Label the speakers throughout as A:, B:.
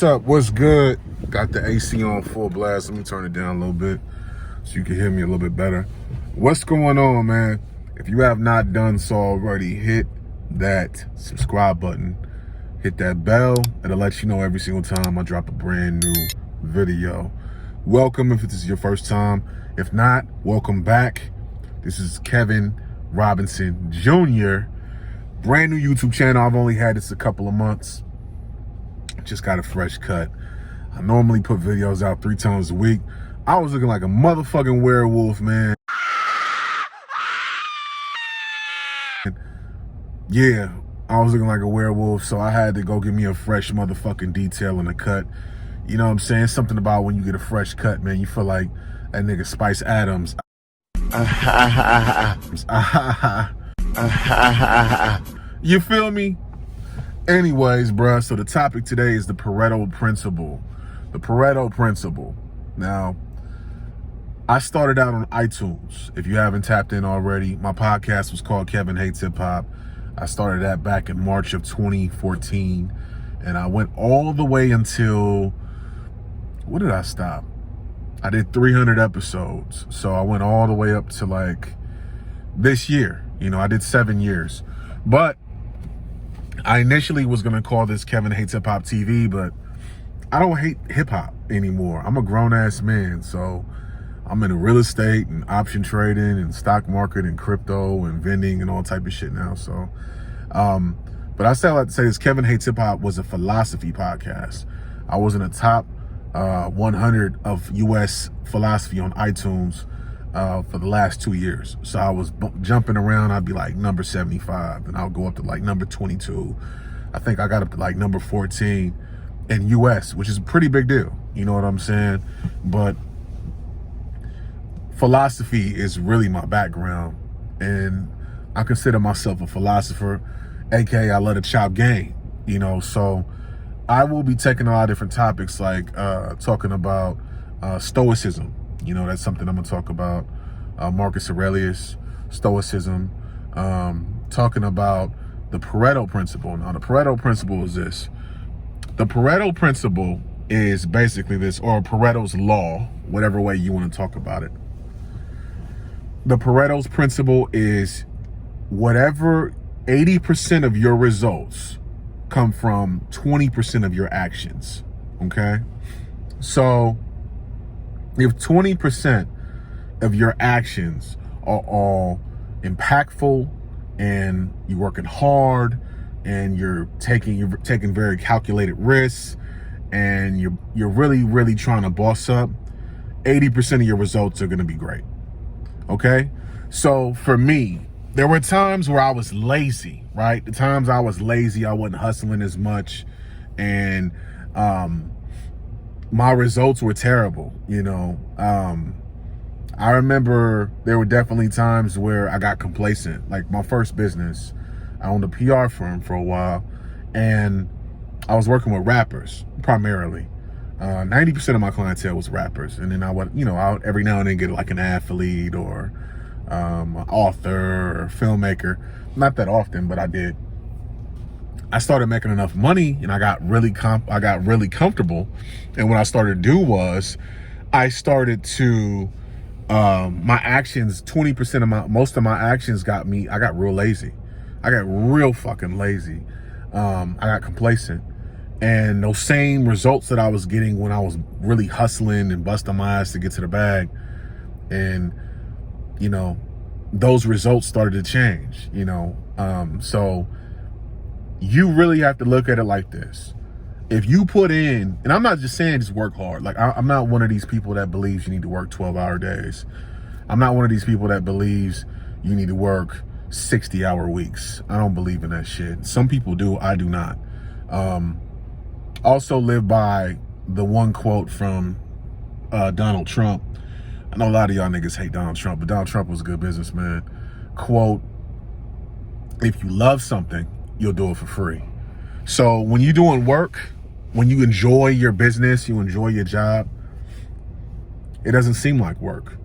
A: What's up? What's good? Got the AC on full blast. Let me turn it down a little bit so you can hear me a little bit better. What's going on, man? If you have not done so already, hit that subscribe button. Hit that bell. It'll let you know every single time I drop a brand new video. Welcome if this is your first time. If not, welcome back. This is Kevin Robinson Jr. Brand new YouTube channel. I've only had this a couple of months. Just got a fresh cut. I normally put videos out 3 times a week. I was looking like a motherfucking werewolf, man. Yeah, I was looking like a werewolf, so I had to go get me a fresh motherfucking detail in the cut. You know what I'm saying? Something about when you get a fresh cut, man, you feel like that nigga Spice Adams. You feel me? Anyways, bruh, so the topic today is the Pareto Principle. The Pareto Principle. Now, I started out on iTunes. If you haven't tapped in already, my podcast was called Kevin Hates Hip Hop. I started that back in March of 2014. And I went all the way until, what did I stop? I did 300 episodes. So I went all the way up to like this year. You know, I did 7 years. But I initially was going to call this Kevin Hates Hip Hop TV, but I don't hate hip hop anymore. I'm a grown ass man. So I'm into real estate and option trading and stock market and crypto and vending and all type of shit now. So, but I still like to say this Kevin Hates Hip Hop was a philosophy podcast. I was in the top 100 of US philosophy on iTunes for the last 2 years. So I was jumping around. I'd be like number 75 and I'll go up to like number 22. I think I got up to like number 14 in US, which is a pretty big deal. You know what I'm saying? But philosophy is really my background, and I consider myself a philosopher, aka I love to chop game, you know. So I will be taking a lot of different topics, like talking about stoicism. You know, that's something I'm gonna talk about. Marcus Aurelius, stoicism, talking about the Pareto Principle. Now, the Pareto Principle is this. The Pareto Principle is basically this, or Pareto's Law, whatever way you want to talk about it. The Pareto's Principle is whatever 80% of your results come from 20% of your actions, okay? So if 20% of your actions are all impactful and you're working hard and you're taking very calculated risks and you're really trying to boss up, 80% of your results are going to be great. Okay? So for me, there were times where I was lazy, right? The times I was lazy, I wasn't hustling as much, and my results were terrible, you know. I remember there were definitely times where I got complacent. Like my first business, I owned a PR firm for a while, and I was working with rappers primarily. 90% of my clientele was rappers, and then I would, you know, I would every now and then get like an athlete or an author or filmmaker. Not that often, but I did. I started making enough money, and I got really comfortable. And what I started to do was, I started to my actions. 20% of most of my actions got me. I got real lazy. I got real fucking lazy. I got complacent. And those same results that I was getting when I was really hustling and busting my ass to get to the bag, and, you know, those results started to change, you know. So you really have to look at it like this. If you put in, and I'm not just saying just work hard. Like I'm not one of these people that believes you need to work 12-hour days. I'm not one of these people that believes you need to work 60-hour weeks. I don't believe in that shit. Some people do, I do not. Also live by the one quote from Donald Trump. I know a lot of y'all niggas hate Donald Trump, but Donald Trump was a good businessman. Quote, if you love something, you'll do it for free. So when you're doing work, when you enjoy your business, you enjoy your job, it doesn't seem like work.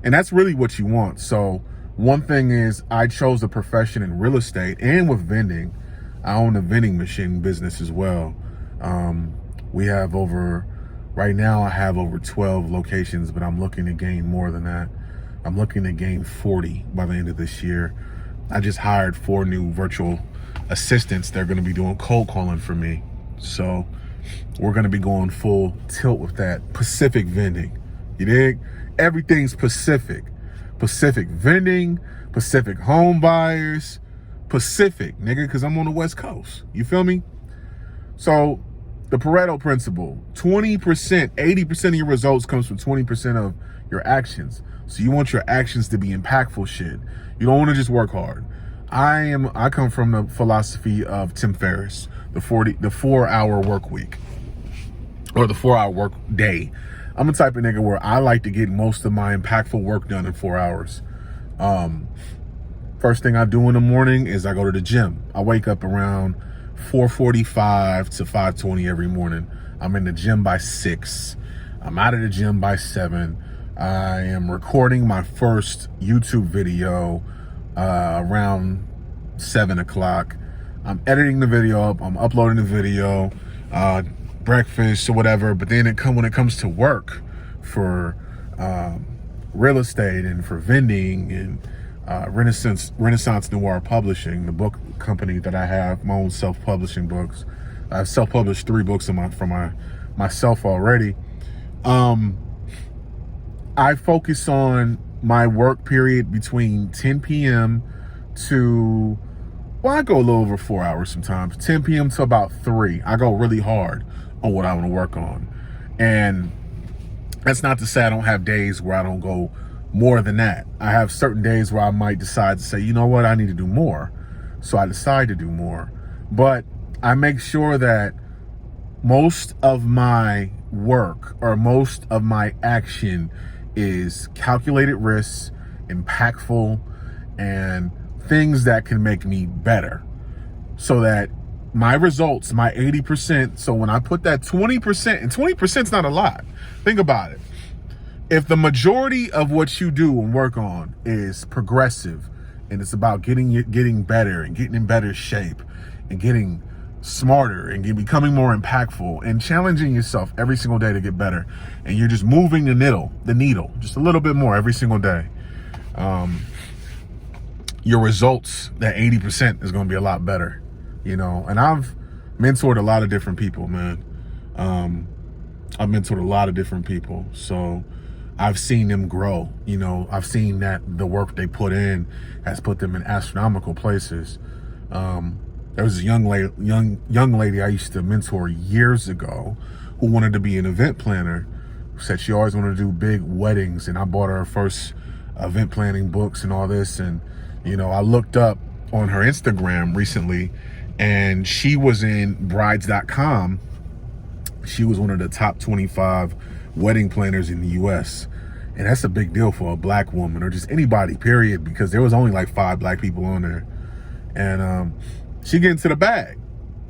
A: And that's really what you want. So one thing is, I chose a profession in real estate and with vending. I own a vending machine business as well. We have right now I have over 12 locations, but I'm looking to gain more than that. I'm looking to gain 40 by the end of this year. I just hired 4 new virtual assistants. They're going to be doing cold calling for me. So we're going to be going full tilt with that. Pacific vending. You dig? Everything's Pacific. Pacific vending, Pacific home buyers, Pacific, nigga, because I'm on the West Coast. You feel me? So the Pareto Principle, 20%, 80% of your results comes from 20% of your actions. So you want your actions to be impactful shit. You don't want to just work hard. I come from the philosophy of Tim Ferriss, the 4-hour work week, or the 4-hour work day. I'm the type of nigga where I like to get most of my impactful work done in 4 hours. First thing I do in the morning is I go to the gym. I wake up around 4:45 to 5:20 every morning. I'm in the gym by 6. I'm out of the gym by 7. I am recording my first YouTube video around 7 o'clock. I'm editing the video up. I'm uploading the video, breakfast or whatever. But then when it comes to work for real estate and for vending and Renaissance Noir Publishing, the book company that I have, my own self-publishing books. I've self-published 3 books for myself already. I focus on my work period between 10 p.m. to, well, I go a little over 4 hours sometimes, 10 p.m. to about 3. I go really hard on what I want to work on. And that's not to say I don't have days where I don't go more than that. I have certain days where I might decide to say, you know what, I need to do more. So I decide to do more. But I make sure that most of my work or most of my action is calculated risks, impactful, and things that can make me better. So that my results, my 80%, so when I put that 20%, and 20% is not a lot. Think about it. If the majority of what you do and work on is progressive and it's about getting better and getting in better shape and getting smarter and becoming more impactful and challenging yourself every single day to get better, and you're just moving the needle just a little bit more every single day, your results, that 80% is going to be a lot better, you know. And I've mentored a lot of different people, man. I've mentored a lot of different people, so I've seen them grow. You know, I've seen that the work they put in has put them in astronomical places. There was a young lady I used to mentor years ago who wanted to be an event planner. Said she always wanted to do big weddings, and I bought her first event planning books and all this. And you know, I looked up on her Instagram recently, and she was in brides.com. She was one of the top 25 wedding planners in the US. And that's a big deal for a black woman, or just anybody, period, because there was only like 5 black people on there. And she get into the bag.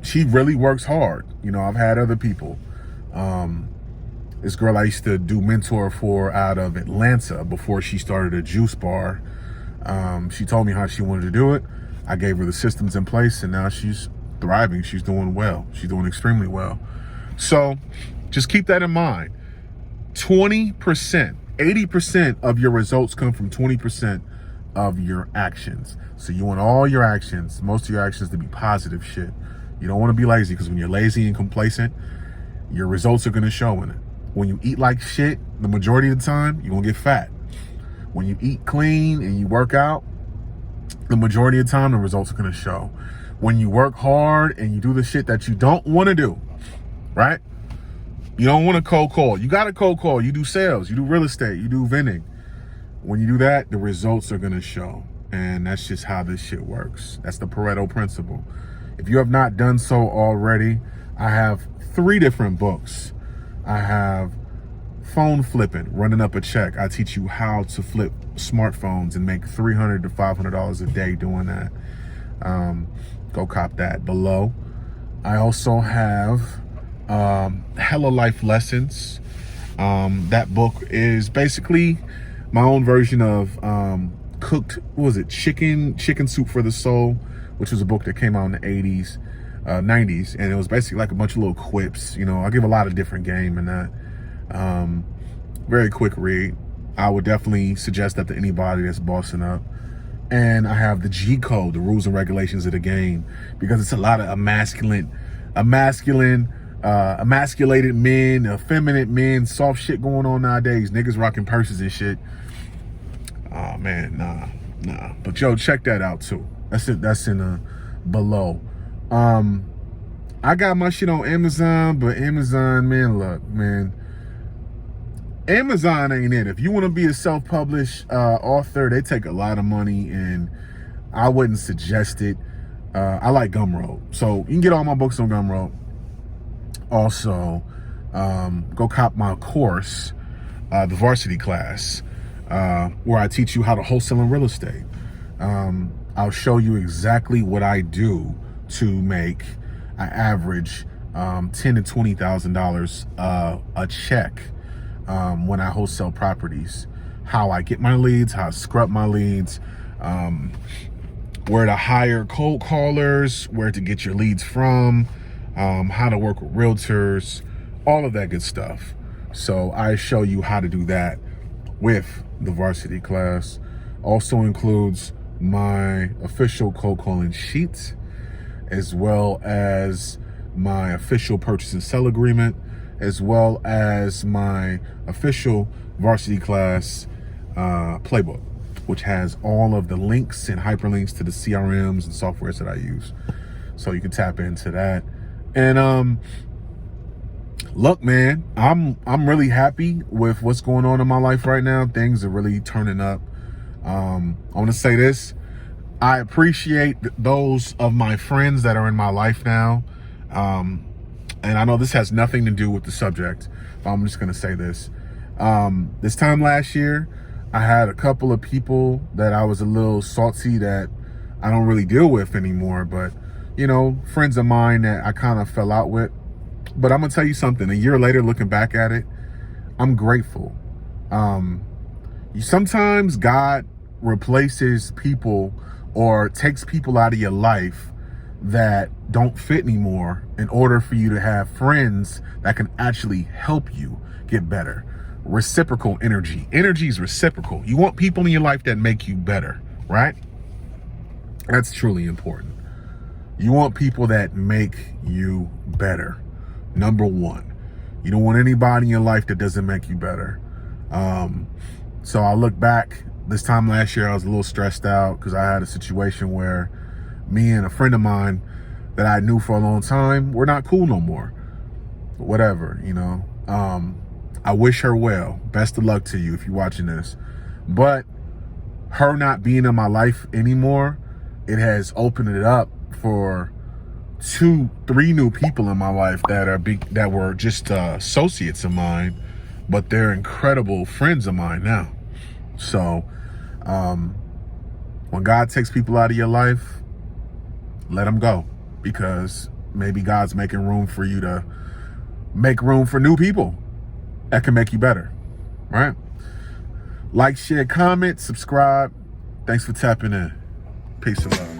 A: She really works hard. You know, I've had other people. This girl I used to do mentor for out of Atlanta before she started a juice bar. She told me how she wanted to do it. I gave her the systems in place, and now she's thriving. She's doing well. She's doing extremely well. So just keep that in mind. 20%, 80% of your results come from 20% of your actions. So you want all your actions, most of your actions, to be positive shit. You don't want to be lazy, because when you're lazy and complacent, your results are going to show in it. When you eat like shit, the majority of the time, you're going to get fat. When you eat clean and you work out, the majority of the time, the results are going to show. When you work hard and you do the shit that you don't want to do, right? You don't want to cold call. You got to cold call. You do sales. You do real estate. You do vending. When you do that, the results are going to show. And that's just how this shit works. That's the Pareto Principle. If you have not done so already, I have 3 different books. I have Phone Flipping, Running Up a Check. I teach you how to flip smartphones and make $300 to $500 a day doing that. Go cop that below. I also have Hella Life Lessons. That book is basically my own version of cooked, what was it, chicken soup for the soul, which was a book that came out in the 80s. 90s, and it was basically like a bunch of little quips. You know, I give a lot of different game in that. Very quick read. I would definitely suggest that to anybody that's bossing up. And I have the G code, the rules and regulations of the game, because it's a lot of emasculated men, effeminate men, soft shit going on nowadays. Niggas rocking purses and shit. Oh man, nah. But yo, check that out too. That's it. That's in below. I got my shit on Amazon, but Amazon, man, look, man. Amazon ain't it. If you want to be a self-published author, they take a lot of money, and I wouldn't suggest it. I like Gumroad, so you can get all my books on Gumroad. Also, go cop my course, the Varsity class, where I teach you how to wholesale in real estate. I'll show you exactly what I do to make an average $10,000 to $20,000 a check. When I wholesale properties, how I get my leads, how I scrub my leads, where to hire cold callers, where to get your leads from, how to work with realtors, all of that good stuff. So I show you how to do that with the Varsity class. Also includes my official cold calling sheet, as well as my official purchase and sell agreement, as well as my official Varsity class playbook, which has all of the links and hyperlinks to the CRMs and softwares that I use. So you can tap into that. And look, man, I'm really happy with what's going on in my life right now. Things are really turning up. I want to say this. I appreciate those of my friends that are in my life now. And I know this has nothing to do with the subject, but I'm just going to say this. This time last year, I had a couple of people that I was a little salty that I don't really deal with anymore, but, you know, friends of mine that I kind of fell out with. But I'm going to tell you something. A year later, looking back at it, I'm grateful. Sometimes God replaces people or takes people out of your life that don't fit anymore in order for you to have friends that can actually help you get better. Reciprocal energy. Energy is reciprocal. You want people in your life that make you better, right? That's truly important. You want people that make you better. Number one. You don't want anybody in your life that doesn't make you better. So I look back, this time last year, I was a little stressed out because I had a situation where me and a friend of mine that I knew for a long time, we're not cool no more. Whatever, you know. I wish her well. Best of luck to you if you're watching this. But her not being in my life anymore, it has opened it up for 2-3 new people in my life that were just associates of mine, but they're incredible friends of mine now. So when God takes people out of your life, let them go, because maybe God's making room for you to make room for new people that can make you better, right? Like, share, comment, subscribe. Thanks for tapping in. Peace and love.